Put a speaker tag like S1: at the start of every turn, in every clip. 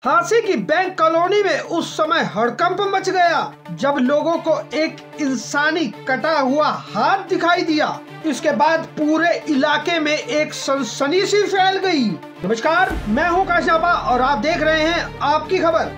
S1: झांसी की bank colony में उस समय हड़कंप मच गया जब लोगों को एक इंसानी कटा हुआ हाथ दिखाई दिया। इसके बाद पूरे इलाके में एक सनसनी सी फैल गई। नमस्कार, मैं हूं काशापा और आप देख रहे हैं आपकी खबर।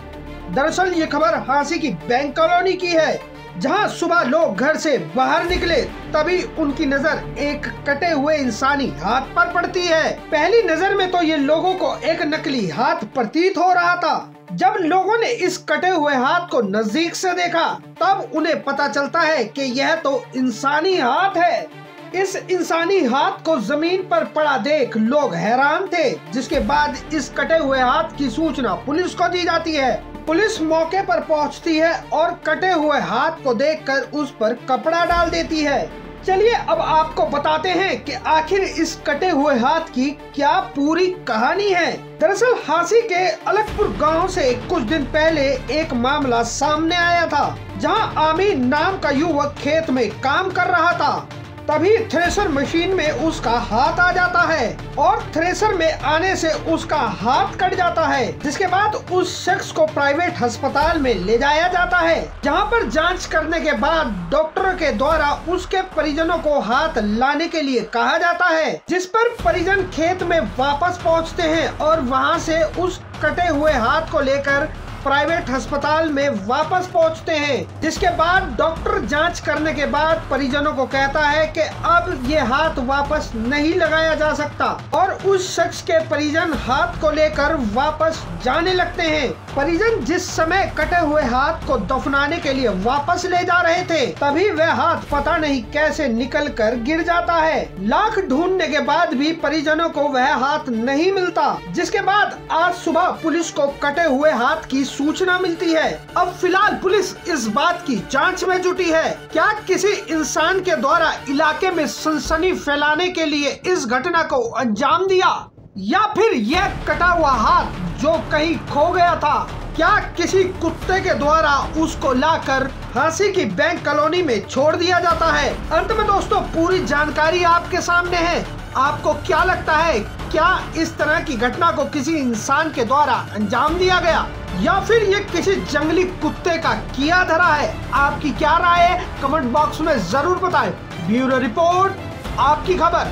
S1: दरअसल ये खबर झांसी की बैंक कॉलोनी की है, जहां सुबह लोग घर से बाहर निकले तभी उनकी नजर एक कटे हुए इंसानी हाथ पर पड़ती है। पहली नजर में तो ये लोगों को एक नकली हाथ प्रतीत हो रहा था। जब लोगों ने इस कटे हुए हाथ को नजदीक से देखा तब उन्हें पता चलता है कि यह तो इंसानी हाथ है। इस इंसानी हाथ को जमीन पर पड़ा देख लोग हैरान थे, जिसके बाद इस कटे हुए हाथ की सूचना पुलिस को दी जाती है। पुलिस मौके पर पहुंचती है और कटे हुए हाथ को देखकर उस पर कपड़ा डाल देती है। चलिए अब आपको बताते हैं कि आखिर इस कटे हुए हाथ की क्या पूरी कहानी है। दरअसल झांसी के अलगपुर गांव से कुछ दिन पहले एक मामला सामने आया था, जहां आमीन नाम का युवक खेत में काम कर रहा था। तभी थ्रेशर मशीन में उसका हाथ आ जाता है और थ्रेशर में आने से उसका हाथ कट जाता है, जिसके बाद उस शख्स को प्राइवेट अस्पताल में ले जाया जाता है, जहां पर जांच करने के बाद डॉक्टरों के द्वारा उसके परिजनों को हाथ लाने के लिए कहा जाता है, जिस पर परिजन खेत में वापस पहुंचते हैं और वहां से उस कटे हुए हाथ को लेकर प्राइवेट अस्पताल में वापस पहुंचते हैं। जिसके बाद डॉक्टर जांच करने के बाद परिजनों को कहता है कि अब ये हाथ वापस नहीं लगाया जा सकता और उस शख्स के परिजन हाथ को लेकर वापस जाने लगते हैं। परिजन जिस समय कटे हुए हाथ को दफनाने के लिए वापस ले जा रहे थे तभी वह हाथ पता नहीं कैसे निकल कर गिर जाता है। लाख ढूंढने के बाद भी परिजनों को वह हाथ नहीं मिलता, जिसके बाद आज सुबह पुलिस को कटे हुए हाथ की सूचना मिलती है। अब फिलहाल पुलिस इस बात की जांच में जुटी है, क्या किसी इंसान के द्वारा इलाके में सनसनी फैलाने के लिए इस घटना को अंजाम दिया, या फिर यह कटा हुआ हाथ जो कहीं खो गया था, क्या किसी कुत्ते के द्वारा उसको लाकर झांसी की बैंक कॉलोनी में छोड़ दिया जाता है। अंत में दोस्तों पूरी जानकारी आपके सामने है। आपको क्या लगता है, क्या इस तरह की घटना को किसी इंसान के द्वारा अंजाम दिया गया या फिर ये किसी जंगली कुत्ते का किया धरा है? आपकी क्या राय है, कमेंट बॉक्स में जरूर बताएं। ब्यूरो रिपोर्ट, आपकी खबर।